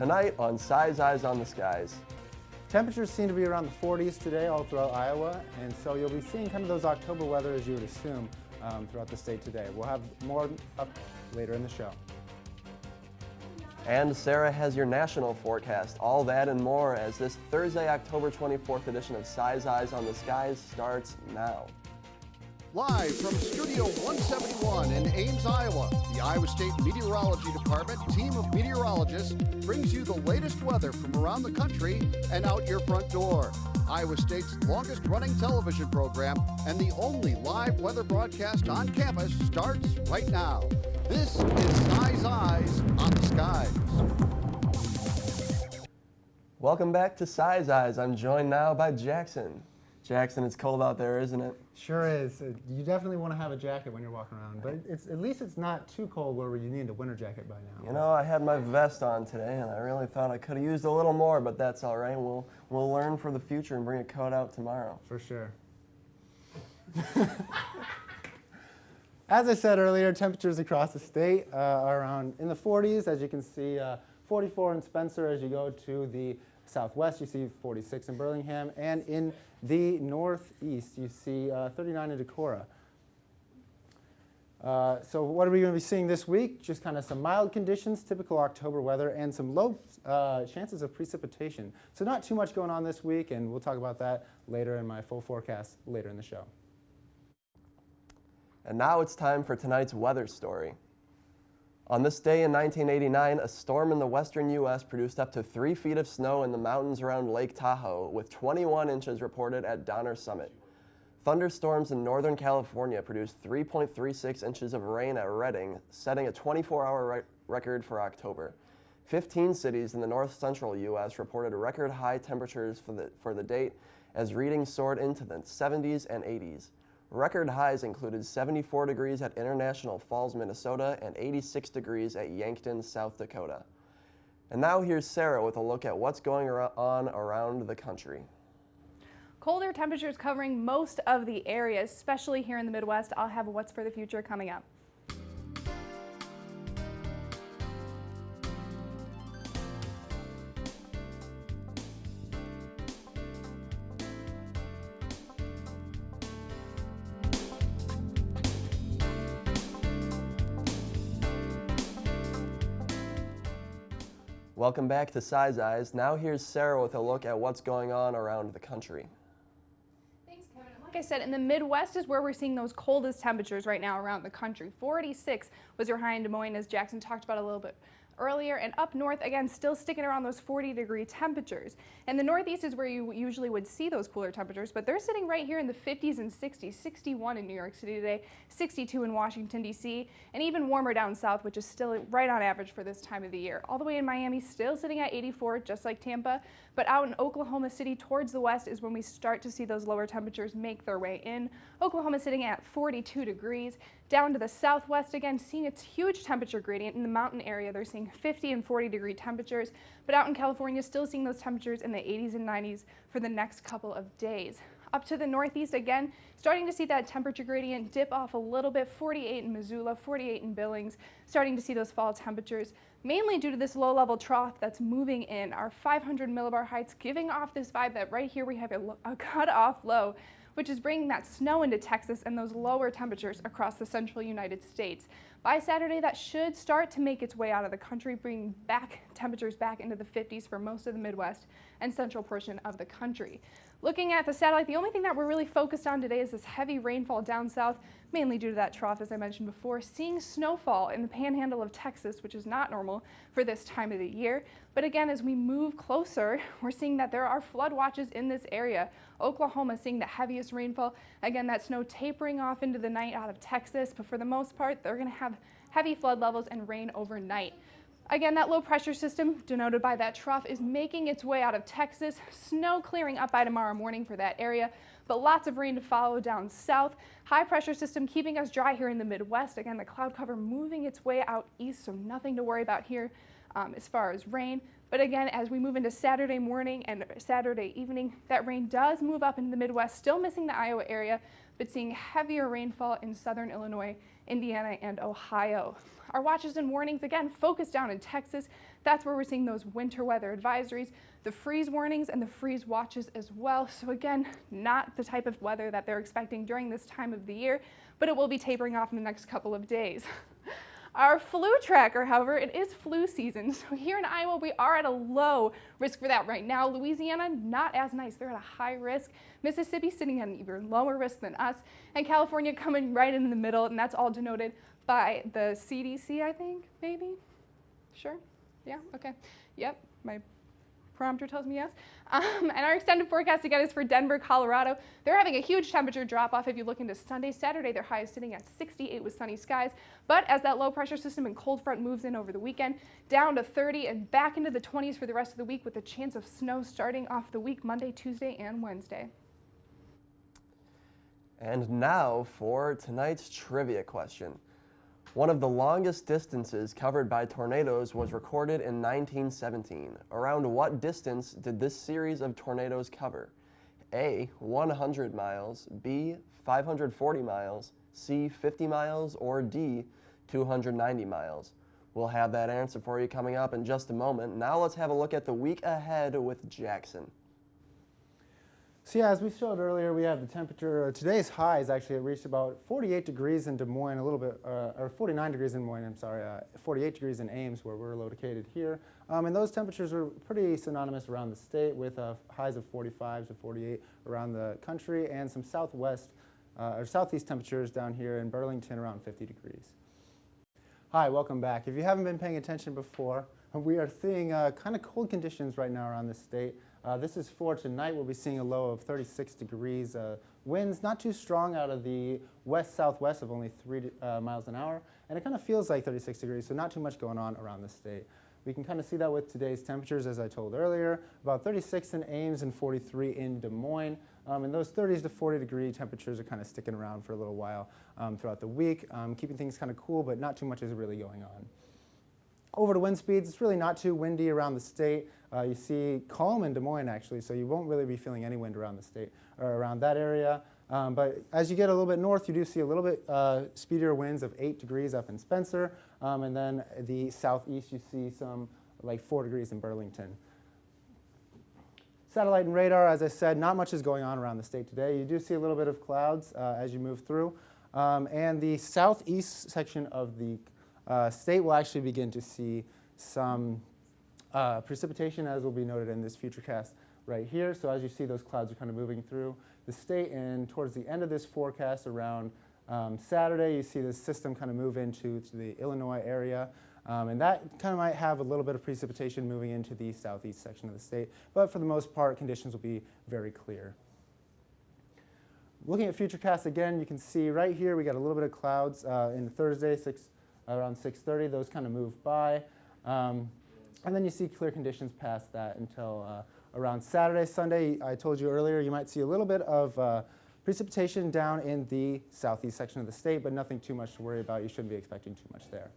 Tonight on Size Eyes on the Skies. Temperatures seem to be around the 40s today all throughout Iowa, and so you'll be seeing kind of those October weather as you would assume throughout the state today. We'll have more up later in the show. And Sarah has your national forecast. All that and more as this Thursday, October 24th edition of Size Eyes on the Skies starts now. Live from Studio 171 in Ames, Iowa, the Iowa State Meteorology Department team of meteorologists brings you the latest weather from around the country and out your front door. Iowa State's longest running television program and the only live weather broadcast on campus starts right now. This is Size Eyes on the Skies. Welcome back to Size Eyes. I'm joined now by Jackson. Jackson, it's cold out there, isn't it? Sure is. You definitely want to have a jacket when you're walking around, but at least it's not too cold where you need a winter jacket by now. You know, I had my vest on today, and I really thought I could have used a little more, but that's all right. We'll learn for the future and bring a coat out tomorrow. For sure. As I said earlier, temperatures across the state are around in the 40s. As you can see, 44 in Spencer. As you go to the southwest, you see 46 in Burlingham, and in the northeast, you see 39 in Decorah. So what are we going to be seeing this week? Just kind of some mild conditions, typical October weather, and some low chances of precipitation. So not too much going on this week, and we'll talk about that later in my full forecast later in the show. And now it's time for tonight's weather story. On this day in 1989, a storm in the western U.S. produced up to 3 feet of snow in the mountains around Lake Tahoe, with 21 inches reported at Donner Summit. Thunderstorms in Northern California produced 3.36 inches of rain at Redding, setting a 24-hour record for October. 15 cities in the north-central U.S. reported record high temperatures for the date, as readings soared into the 70s and 80s. Record highs included 74 degrees at International Falls, Minnesota, and 86 degrees at Yankton, South Dakota. And now here's Sarah with a look at what's going on around the country. Colder temperatures covering most of the area, especially here in the Midwest. I'll have what's for the future coming up. Welcome back to Size Eyes. Now here's Sarah with a look at what's going on around the country. Thanks, Kevin. Like I said, in the Midwest is where we're seeing those coldest temperatures right now around the country. 46 was your high in Des Moines, as Jackson talked about a little bit earlier, and up north, again, still sticking around those 40-degree temperatures. And the Northeast is where you usually would see those cooler temperatures, but they're sitting right here in the 50s and 60s, 61 in New York City today, 62 in Washington, D.C., and even warmer down south, which is still right on average for this time of the year. All the way in Miami, still sitting at 84, just like Tampa, but out in Oklahoma City towards the west is when we start to see those lower temperatures make their way in. Oklahoma sitting at 42 degrees. Down to the southwest, again, seeing a huge temperature gradient. In the mountain area, they're seeing 50 and 40 degree temperatures, but out in California, still seeing those temperatures in the 80s and 90s for the next couple of days. Up to the northeast, again, starting to see that temperature gradient dip off a little bit, 48 in Missoula, 48 in Billings, starting to see those fall temperatures, mainly due to this low-level trough that's moving in. Our 500 millibar heights giving off this vibe that right here we have a cut-off low, which is bringing that snow into Texas and those lower temperatures across the central United States. By Saturday, that should start to make its way out of the country, bringing temperatures back into the 50s for most of the Midwest and central portion of the country. Looking at the satellite, the only thing that we're really focused on today is this heavy rainfall down south, mainly due to that trough, as I mentioned before, seeing snowfall in the panhandle of Texas, which is not normal for this time of the year. But again, as we move closer, we're seeing that there are flood watches in this area. Oklahoma seeing the heaviest rainfall. Again, that snow tapering off into the night out of Texas, but for the most part, they're going to have heavy flood levels and rain overnight. Again, that low pressure system, denoted by that trough, is making its way out of Texas. Snow clearing up by tomorrow morning for that area, but lots of rain to follow down south. High pressure system keeping us dry here in the Midwest. Again, the cloud cover moving its way out east, so nothing to worry about here as far as rain. But again, as we move into Saturday morning and Saturday evening, that rain does move up into the Midwest, still missing the Iowa area, but seeing heavier rainfall in southern Illinois, Indiana, and Ohio. Our watches and warnings, again, focus down in Texas. That's where we're seeing those winter weather advisories, the freeze warnings, and the freeze watches as well. So again, not the type of weather that they're expecting during this time of the year, but it will be tapering off in the next couple of days. Our flu tracker, however, it is flu season. So here in Iowa, we are at a low risk for that right now. Louisiana, not as nice. They're at a high risk. Mississippi sitting at an even lower risk than us. And California coming right in the middle, and that's all denoted by the CDC, I think, maybe? Sure? Yeah, okay. Yep, my prompter tells me yes. And our extended forecast again is for Denver, Colorado. They're having a huge temperature drop off if you look into Sunday. Saturday, their high is sitting at 68 with sunny skies. But as that low pressure system and cold front moves in over the weekend, down to 30 and back into the 20s for the rest of the week with a chance of snow starting off the week Monday, Tuesday, and Wednesday. And now for tonight's trivia question. One of the longest distances covered by tornadoes was recorded in 1917. Around what distance did this series of tornadoes cover? A, 100 miles, B, 540 miles, C, 50 miles, or D, 290 miles? We'll have that answer for you coming up in just a moment. Now let's have a look at the week ahead with Jackson. So yeah, as we showed earlier, we have the temperature. Today's highs actually reached about 48 degrees in Des Moines, a little bit, or 49 degrees in Des Moines, 48 degrees in Ames, where we're located here. And those temperatures were pretty synonymous around the state, with highs of 45 to 48 around the country, and some southwest or southeast temperatures down here in Burlington around 50 degrees. Hi, welcome back. If you haven't been paying attention before, we are seeing kind of cold conditions right now around the state. This is for tonight. We'll be seeing a low of 36 degrees. Winds not too strong out of the west-southwest of only 3 miles an hour. And it kind of feels like 36 degrees, so not too much going on around the state. We can kind of see that with today's temperatures, as I told earlier. About 36 in Ames and 43 in Des Moines. And those 30s to 40 degree temperatures are kind of sticking around for a little while throughout the week, keeping things kind of cool, but not too much is really going on. Over to wind speeds, it's really not too windy around the state. You see calm in Des Moines, actually, so you won't really be feeling any wind around the state or around that area. But as you get a little bit north, you do see a little bit speedier winds of 8 degrees up in Spencer. And then the southeast, you see some like 4 degrees in Burlington. Satellite and radar, as I said, not much is going on around the state today. You do see a little bit of clouds as you move through. And the southeast section of the state will actually begin to see some precipitation, as will be noted in this futurecast right here. So as you see, those clouds are kind of moving through the state, and towards the end of this forecast around Saturday, you see this system kind of move into the Illinois area. And that kind of might have a little bit of precipitation moving into the southeast section of the state. But for the most part, conditions will be very clear. Looking at futurecast again, you can see right here we got a little bit of clouds in Thursday, around 6:30. Those kind of move by. And then you see clear conditions past that until around Saturday, Sunday. I told you earlier you might see a little bit of precipitation down in the southeast section of the state, but nothing too much to worry about. You shouldn't be expecting too much there.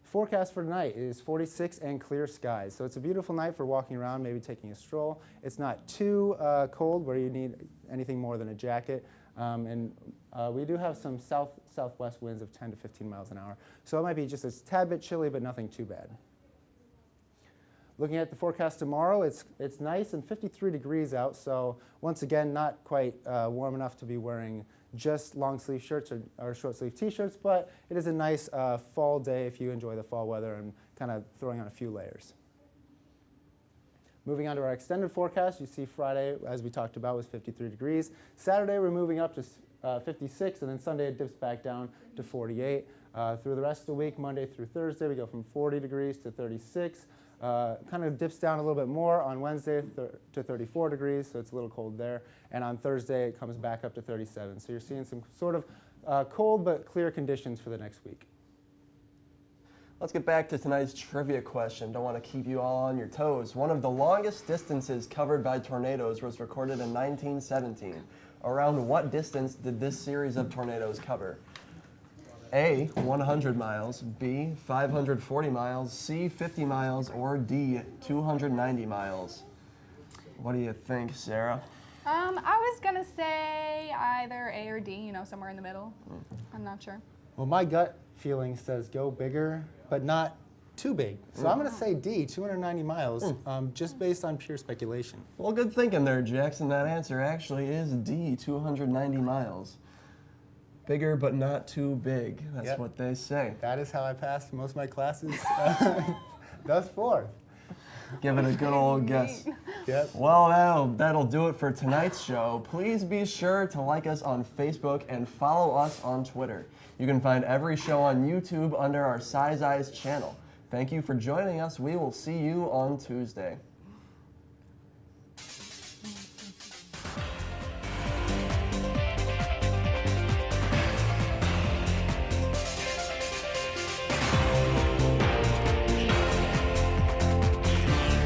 Forecast for tonight is 46 and clear skies. So it's a beautiful night for walking around, maybe taking a stroll. It's not too cold where you need anything more than a jacket. We do have some southwest winds of 10 to 15 miles an hour. So it might be just a tad bit chilly, but nothing too bad. Looking at the forecast tomorrow, it's nice and 53 degrees out. So once again, not quite warm enough to be wearing just long sleeve shirts or short sleeve t-shirts, but it is a nice fall day if you enjoy the fall weather and kind of throwing on a few layers. Moving on to our extended forecast, you see Friday, as we talked about, was 53 degrees. Saturday, we're moving up to 56, and then Sunday it dips back down to 48. Through the rest of the week, Monday through Thursday, we go from 40 degrees to 36. Kind of dips down a little bit more on Wednesday to 34 degrees, so it's a little cold there. And on Thursday, it comes back up to 37. So you're seeing some sort of cold but clear conditions for the next week. Let's get back to tonight's trivia question. Don't want to keep you all on your toes. One of the longest distances covered by tornadoes was recorded in 1917. Around what distance did this series of tornadoes cover? A, 100 miles, B, 540 miles, C, 50 miles, or D, 290 miles? What do you think, Sarah? I was gonna say either A or D, somewhere in the middle. I'm not sure. Well, my gut feeling says go bigger, but not too big. So I'm going to say D, 290 miles, just based on pure speculation. Well, good thinking there, Jackson. That answer actually is D, 290 miles. Bigger, but not too big. That's Yep. what they say. That is how I passed most of my classes thus far. Give it a good old guess. Yep. Well, that'll do it for tonight's show. Please be sure to like us on Facebook and follow us on Twitter. You can find every show on YouTube under our Size Eyes channel. Thank you for joining us. We will see you on Tuesday.